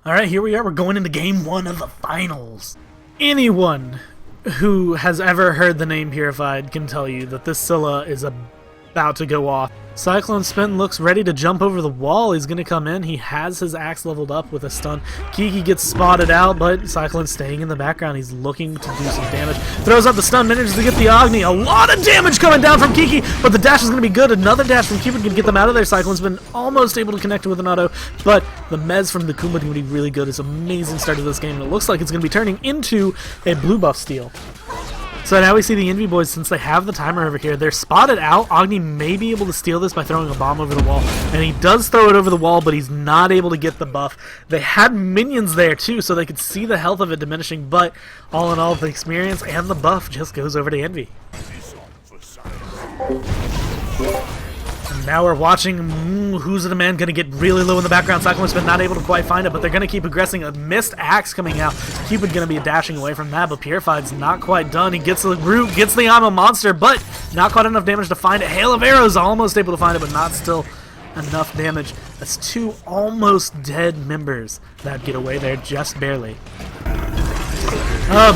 Alright, here we are. We're going into game 1 of the finals. Anyone who has ever heard the name Purified can tell you that this Scylla is about to go off. Cyclone Spin looks ready to jump over the wall. He's going to come in. He has his axe leveled up with a stun. Kiki gets spotted out, but Cyclone's staying in the background. He's looking to do some damage. Throws out the stun, manages to get the Agni. A lot of damage coming down from Kiki, but the dash is going to be good. Another dash from Cupid can get them out of there. Cyclone's been almost able to connect with an auto, but the mez from the Kumba is going to be really good. It's an amazing start to this game, and it looks like it's going to be turning into a blue buff steal. So now we see the Envy boys, since they have the timer over here, they're spotted out. Agni may be able to steal this by throwing a bomb over the wall, and he does throw it over the wall, but he's not able to get the buff. They had minions there too, so they could see the health of it diminishing, but all in all, the experience and the buff just goes over to Envy. Now we're watching who's the man going to get really low in the background. Cyclone's been not able to quite find it, but they're going to keep progressing. A missed axe coming out. Cupid going to be dashing away from that, but Purified's not quite done. He gets the root, gets the I'm a monster, but not quite enough damage to find it. Hail of Arrows almost able to find it, but not still enough damage. That's two almost dead members that get away there just barely.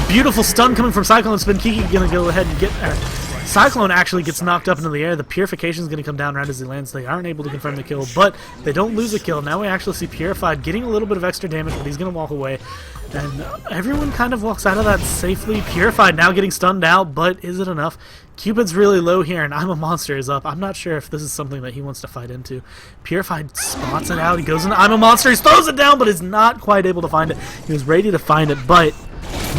Beautiful stun coming from Cyclone Spin. Kiki going to go ahead and get... Cyclone actually gets knocked up into the air. The Purification is going to come down right as he lands. They aren't able to confirm the kill, but they don't lose a kill. Now we actually see Purified getting a little bit of extra damage, but he's going to walk away. And everyone kind of walks out of that safely. Purified now getting stunned out, but is it enough? Cupid's really low here, and I'm a Monster is up. I'm not sure if this is something that he wants to fight into. Purified spots it out. He goes into I'm a Monster. He throws it down, but is not quite able to find it. He was ready to find it, but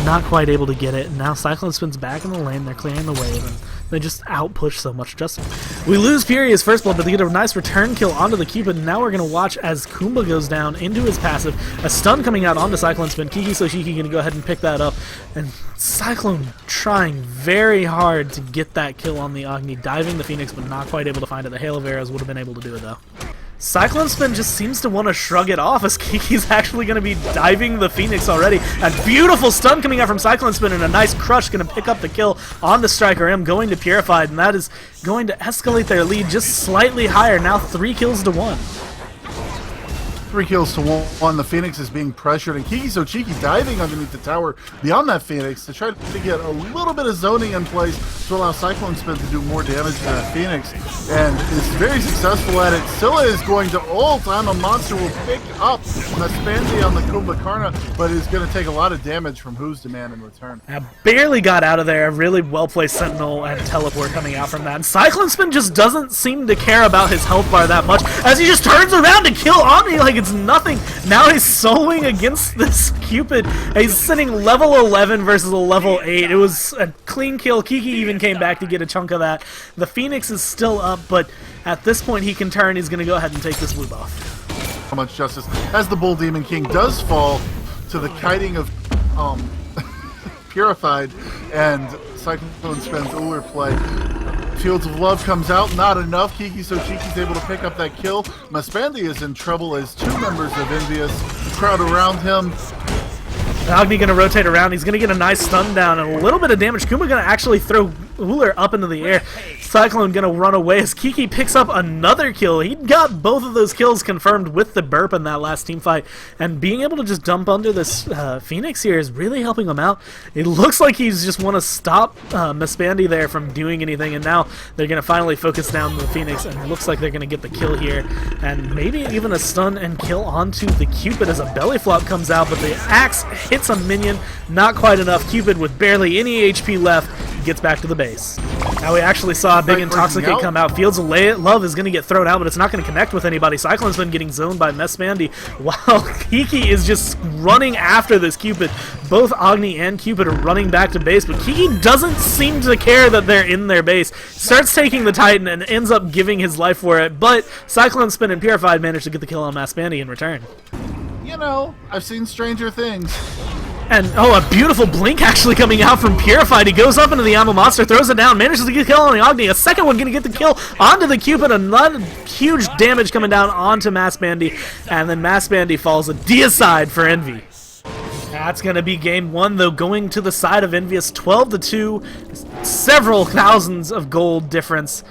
not quite able to get it. And now Cyclone Spin's back in the lane. They're clearing the wave, and they just outpush so much. We lose Fury as first blood, but they get a nice return kill onto the Cupid. And now we're going to watch as Kumba goes down into his passive. A stun coming out onto Cyclone Spin. Kiki Soshiki going to go ahead and pick that up. And Cyclone trying very hard to get that kill on the Agni. Diving the Phoenix, but not quite able to find it. The Hail of Arrows would have been able to do it, though. Cyclone Spin just seems to want to shrug it off as Kiki's actually going to be diving the Phoenix already. A beautiful stun coming out from Cyclone Spin, and a nice crush going to pick up the kill on the Striker M, going to Purified, and that is going to escalate their lead just slightly higher. Now 3 kills to 1. 3 kills to 1. The Phoenix is being pressured, and Kiki Sochiki diving underneath the tower beyond that Phoenix to try to get a little bit of zoning in place to allow Cyclone Spin to do more damage to that Phoenix, and is very successful at it. Scylla is going to ult. I'm a Monster will pick up Maspandi on the Kumbha Karna, but is going to take a lot of damage from Who's Demand in return. Barely got out of there. A really well-placed Sentinel and Teleport coming out from that. And Cyclone Spin just doesn't seem to care about his health bar that much as he just turns around to kill Omni like it's nothing. Now he's soloing against this Cupid. He's sitting level 11 versus a level 8. It was a clean kill. Kiki even came back to get a chunk of that. The Phoenix is still up, but at this point he can turn. He's going to go ahead and take this blue buff. So much justice as the Bull Demon King does fall to the kiting of Purified, and Cyclone Spin's Uller play. Fields of Love comes out, not enough. Kiki Sochiki's able to pick up that kill. Maspandi is in trouble as 2 members of Envious crowd around him. Agni going to rotate around. He's going to get a nice stun down and a little bit of damage. Kumba going to actually throw Uller up into the air. Cyclone going to run away as Kiki picks up another kill. He got both of those kills confirmed with the burp in that last team fight. And being able to just dump under this Phoenix here is really helping him out. It looks like he's just want to stop Maspandi there from doing anything. And now they're going to finally focus down the Phoenix. And it looks like they're going to get the kill here. And maybe even a stun and kill onto the Cupid as a belly flop comes out. But the axe hits a minion. Not quite enough. Cupid with barely any HP left gets back to the base. Now we actually saw a big Intoxicate come out. Fields of Love is going to get thrown out, but it's not going to connect with anybody. Cyclone's been getting zoned by Maspandi, while Kiki is just running after this Cupid. Both Agni and Cupid are running back to base, but Kiki doesn't seem to care that they're in their base. Starts taking the Titan and ends up giving his life for it, but Cyclone Spin and Purified managed to get the kill on Maspandi in return. You know, I've seen stranger things. And, oh, a beautiful blink actually coming out from Purified. He goes up into the Ammo Monster, throws it down, manages to get a kill on the Agni. A second one going to get the kill onto the Cupid. Another huge damage coming down onto Maspandi. And then Maspandi falls a deicide for Envy. That's going to be game 1, though, going to the side of Envious. 12-2, several thousands of gold difference,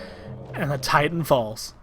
and the Titan falls.